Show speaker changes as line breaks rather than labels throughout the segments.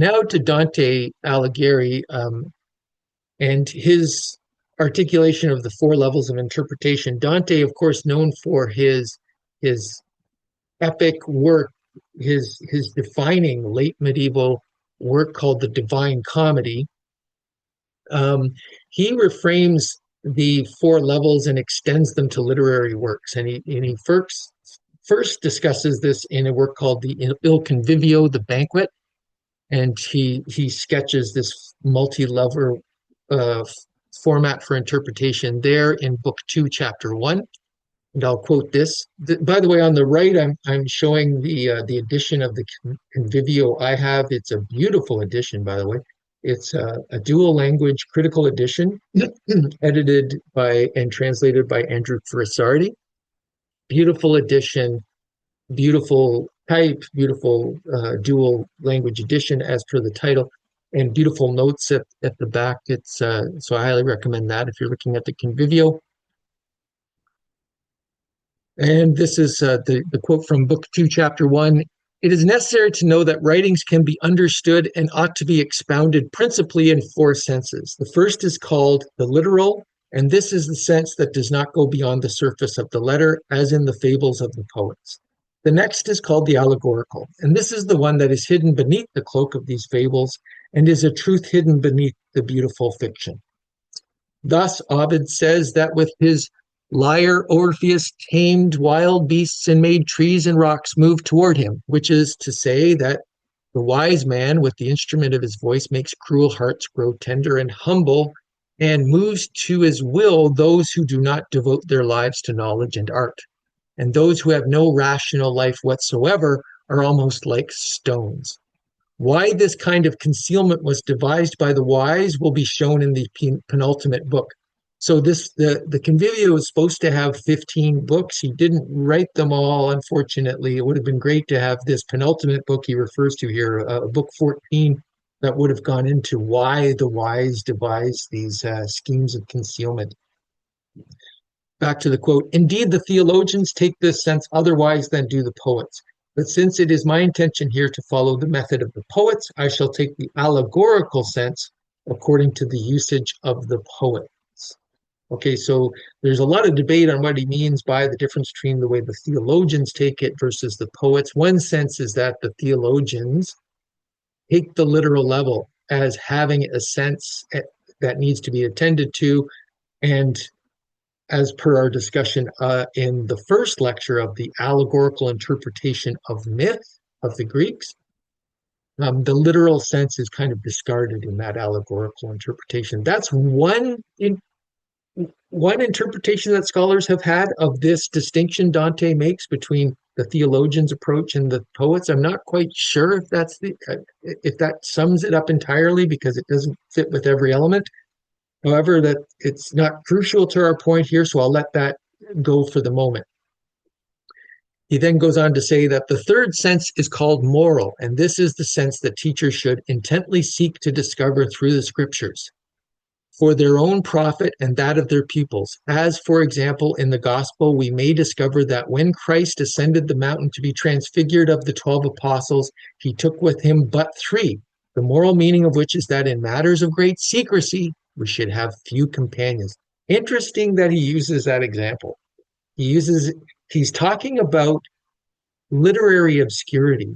Now to Dante Alighieri, and his articulation of the four levels of interpretation. Dante, of course, known for his epic work, his defining late medieval work called the Divine Comedy. Um, he reframes the four levels and extends them to literary works, and he first discusses this in a work called the Il Convivio, the Banquet, and he sketches this multi-level uh, format for interpretation there in book 2, chapter 1. And I'll quote this. By the way, on the right, I'm showing the edition of the Convivio I have. It's a beautiful edition, by the way. It's a dual language critical edition, edited by and translated by Andrew Frisardi. Beautiful edition, beautiful type, beautiful dual language edition as per the title, and beautiful notes at the back. It's so I highly recommend that if you're looking at the Convivio. And this is the quote from Book 2, Chapter 1. It is necessary to know that writings can be understood and ought to be expounded principally in four senses. The first is called the literal, and this is the sense that does not go beyond the surface of the letter, as in the fables of the poets. The next is called the allegorical, and this is the one that is hidden beneath the cloak of these fables and is a truth hidden beneath the beautiful fiction. Thus, Ovid says that with his lyre, Orpheus tamed wild beasts and made trees and rocks move toward him, which is to say that the wise man, with the instrument of his voice, makes cruel hearts grow tender and humble and moves to his will those who do not devote their lives to knowledge and art. And those who have no rational life whatsoever are almost like stones. Why this kind of concealment was devised by the wise will be shown in the penultimate book. So the Convivio is supposed to have 15 books. He didn't write them all, unfortunately. It would have been great to have this penultimate book he refers to here, book 14, that would have gone into why the wise devised these schemes of concealment. Back to the quote. Indeed, the theologians take this sense otherwise than do the poets. But since it is my intention here to follow the method of the poets, I shall take the allegorical sense according to the usage of the poets. Okay, so there's a lot of debate on what he means by the difference between the way the theologians take it versus the poets. One sense is that the theologians take the literal level as having a sense that needs to be attended to. And as per our discussion in the first lecture of the allegorical interpretation of myth of the Greeks, the literal sense is kind of discarded in that allegorical interpretation. That's one interpretation that scholars have had of this distinction Dante makes between the theologian's approach and the poets. I'm not quite sure if if that sums it up entirely, because it doesn't fit with every element. However, that it's not crucial to our point here, so I'll let that go for the moment. He then goes on to say that the third sense is called moral, and this is the sense that teachers should intently seek to discover through the scriptures for their own profit and that of their pupils. As, for example, in the gospel, we may discover that when Christ ascended the mountain to be transfigured of the 12 apostles, he took with him but 3, the moral meaning of which is that in matters of great secrecy, we should have few companions. Interesting that he uses that example. He's talking about literary obscurity.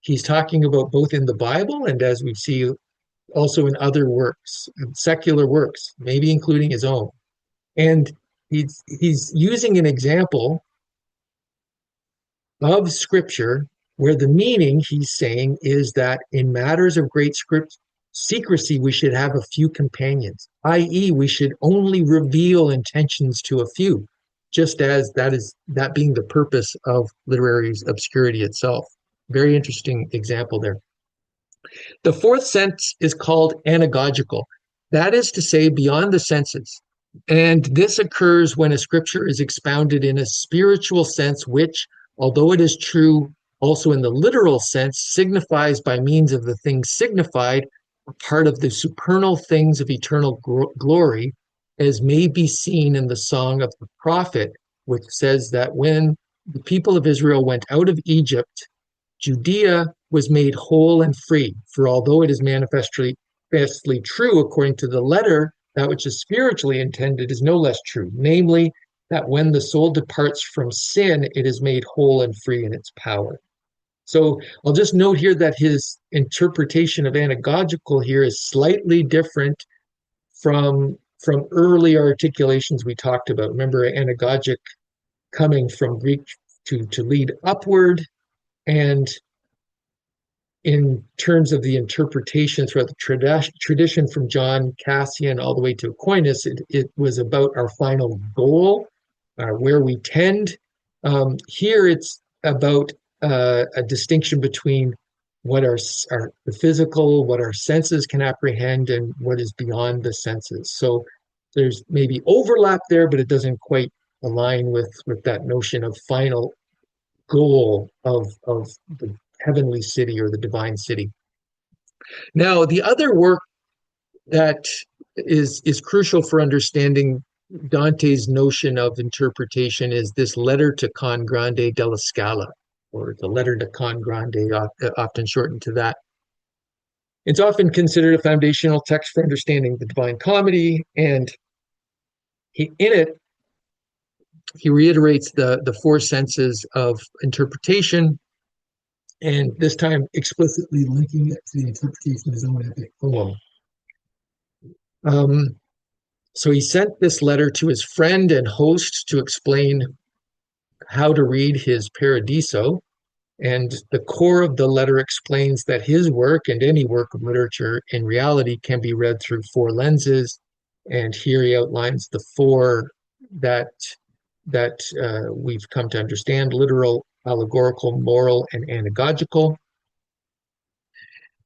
He's talking about both in the Bible and, as we see, also in other works, secular works, maybe including his own. And he's using an example of scripture where the meaning, he's saying, is that in matters of great secrecy, we should have a few companions, i.e., we should only reveal intentions to a few, just as that being the purpose of literary obscurity itself. Very interesting example there. The fourth sense is called anagogical. That is to say, beyond the senses. And this occurs when a scripture is expounded in a spiritual sense, which, although it is true also in the literal sense, signifies by means of the things signified, a part of the supernal things of eternal glory, as may be seen in the song of the prophet, which says that when the people of Israel went out of Egypt, Judea was made whole and free. For although it is manifestly true according to the letter, that which is spiritually intended is no less true, namely, that when the soul departs from sin, it is made whole and free in its power. So I'll just note here that his interpretation of anagogical here is slightly different from early articulations we talked about. Remember, anagogic coming from Greek to lead upward, and in terms of the interpretation throughout the tradition from John Cassian all the way to Aquinas, it was about our final goal, where we tend. Here it's about a distinction between what the physical, what our senses can apprehend, and what is beyond the senses. So there's maybe overlap there, but it doesn't quite align with that notion of final goal of the heavenly city or the divine city. Now, the other work that is crucial for understanding Dante's notion of interpretation is this letter to Con Grande della Scala, or the letter to Con Grande, often shortened to that. It's often considered a foundational text for understanding the Divine Comedy, and in it, he reiterates the four senses of interpretation, and this time explicitly linking it to the interpretation of his own epic poem. So he sent this letter to his friend and host to explain how to read his Paradiso, and the core of the letter explains that his work and any work of literature in reality can be read through four lenses, and here he outlines the four that we've come to understand: literal, allegorical, moral, and anagogical.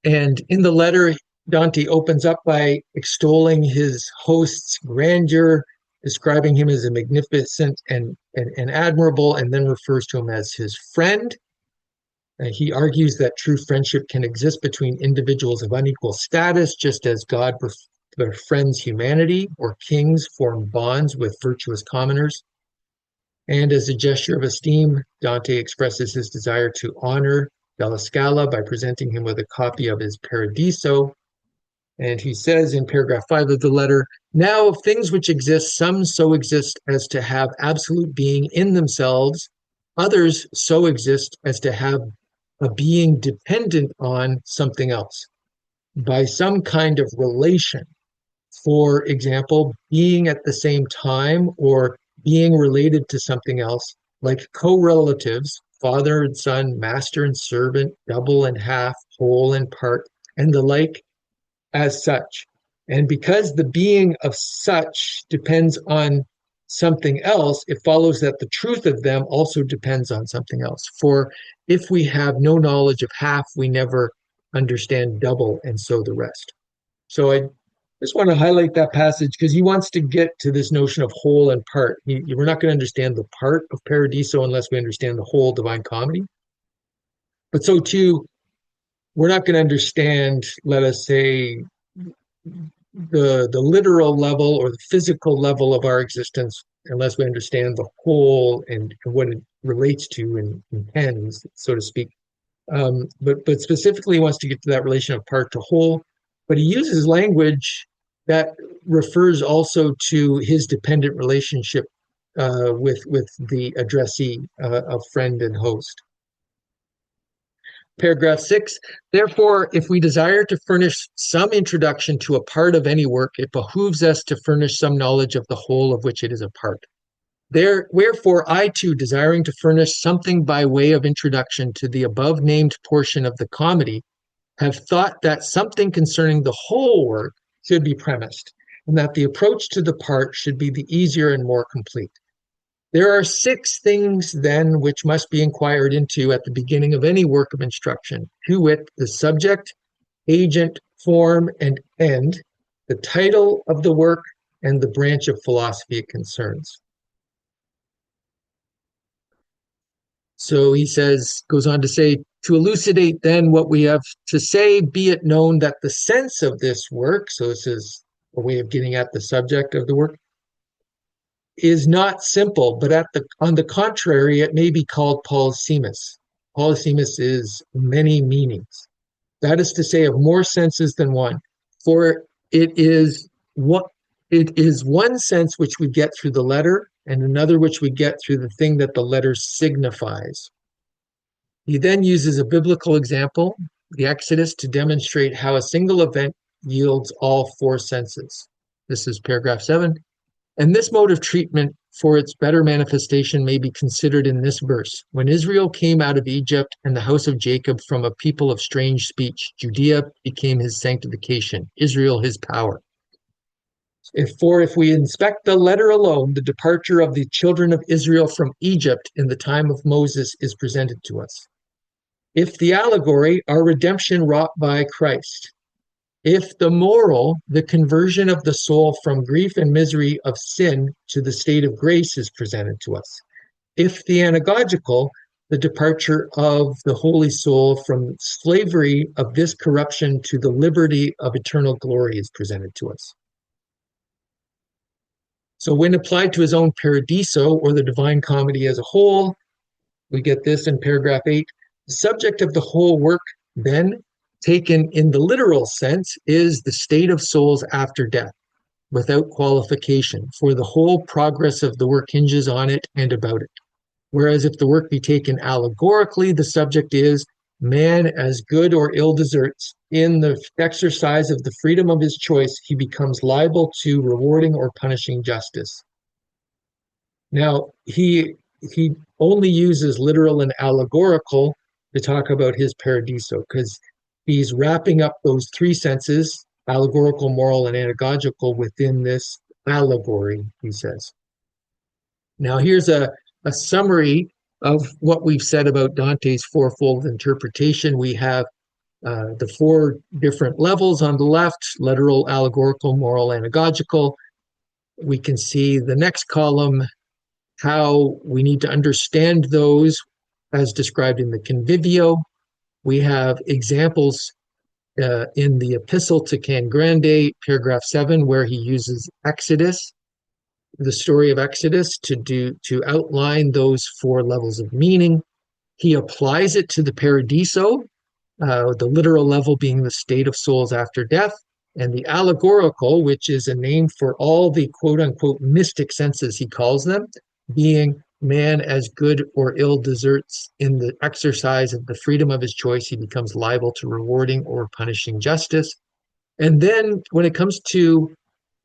And in the letter, Dante opens up by extolling his host's grandeur, describing him as a magnificent and admirable, and then refers to him as his friend. He argues that true friendship can exist between individuals of unequal status, just as God befriends humanity, or kings form bonds with virtuous commoners. And as a gesture of esteem, Dante expresses his desire to honor Della Scala by presenting him with a copy of his Paradiso. And he says in paragraph 5 of the letter, "Now of things which exist, some so exist as to have absolute being in themselves, others so exist as to have a being dependent on something else, by some kind of relation. For example, being at the same time or being related to something else, like co-relatives, father and son, master and servant, double and half, whole and part, and the like, as such. And because the being of such depends on something else, it follows that the truth of them also depends on something else. For if we have no knowledge of half, we never understand double, and so the rest." So I just want to highlight that passage because he wants to get to this notion of whole and part. We're not going to understand the part of Paradiso unless we understand the whole Divine Comedy. But so too, we're not going to understand, let us say, the literal level or the physical level of our existence unless we understand the whole and what it relates to and intends, so to speak. But specifically, he wants to get to that relation of part to whole. But he uses language that refers also to his dependent relationship with the addressee of friend and host. Paragraph 6, "Therefore, if we desire to furnish some introduction to a part of any work, it behooves us to furnish some knowledge of the whole of which it is a part. Wherefore, I too, desiring to furnish something by way of introduction to the above-named portion of the comedy, have thought that something concerning the whole work should be premised, and that the approach to the part should be the easier and more complete. There are 6 things, then, which must be inquired into at the beginning of any work of instruction, to wit, the subject, agent, form, and end, the title of the work, and the branch of philosophy it concerns." So he goes on to say, "To elucidate then what we have to say, be it known that the sense of this work," so this is a way of getting at the subject of the work, "is not simple, but on the contrary, it may be called polysemous. Polysemous is many meanings. That is to say, of more senses than one. For it is what it is one sense which we get through the letter, and another which we get through the thing that the letter signifies. He then uses a biblical example, the Exodus, to demonstrate how a single event yields all four senses. This is paragraph 7. And this mode of treatment for its better manifestation may be considered in this verse. When Israel came out of Egypt and the house of Jacob from a people of strange speech, Judea became his sanctification, Israel his power. If we inspect the letter alone, the departure of the children of Israel from Egypt in the time of Moses is presented to us. If the allegory, our redemption wrought by Christ. If the moral, the conversion of the soul from grief and misery of sin to the state of grace is presented to us. If the anagogical, the departure of the holy soul from slavery of this corruption to the liberty of eternal glory is presented to us. So when applied to his own paradiso, or the Divine Comedy as a whole, we get this in paragraph 8. The subject of the whole work, then, taken in the literal sense, is the state of souls after death, without qualification, for the whole progress of the work hinges on it and about it. Whereas if the work be taken allegorically, the subject is man as good or ill deserts. In the exercise of the freedom of his choice, he becomes liable to rewarding or punishing justice. Now, he only uses literal and allegorical to talk about his paradiso, because he's wrapping up those three senses, allegorical, moral, and anagogical, within this allegory, he says. Now, here's a summary of what we've said about Dante's fourfold interpretation. We have the four different levels on the left: literal, allegorical, moral, anagogical. We can see the next column, how we need to understand those as described in the Convivio. We have examples in the epistle to Grande, paragraph 7, where he uses Exodus, the story of Exodus, to outline those four levels of meaning. He applies it to the paradiso, the literal level being the state of souls after death, and the allegorical, which is a name for all the quote-unquote mystic senses, he calls them, being man as good or ill deserts. In the exercise of the freedom of his choice, he becomes liable to rewarding or punishing justice. And then when it comes to,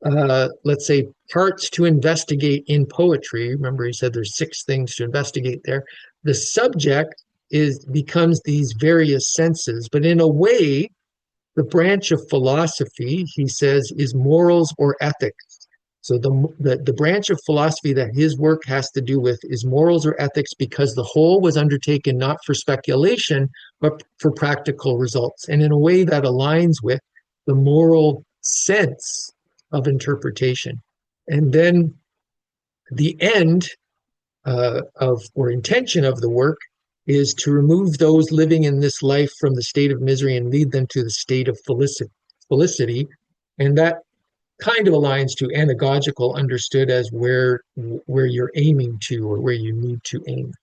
let's say, parts to investigate in poetry, remember he said there's 6 things to investigate there, the subject becomes these various senses, but in a way, the branch of philosophy, he says, is morals or ethics. So the branch of philosophy that his work has to do with is morals or ethics, because the whole was undertaken not for speculation, but for practical results. And in a way that aligns with the moral sense of interpretation. And then the end or intention of the work is to remove those living in this life from the state of misery and lead them to the state of felicity. And that kind of aligns to anagogical, understood as where you're aiming to, or where you need to aim.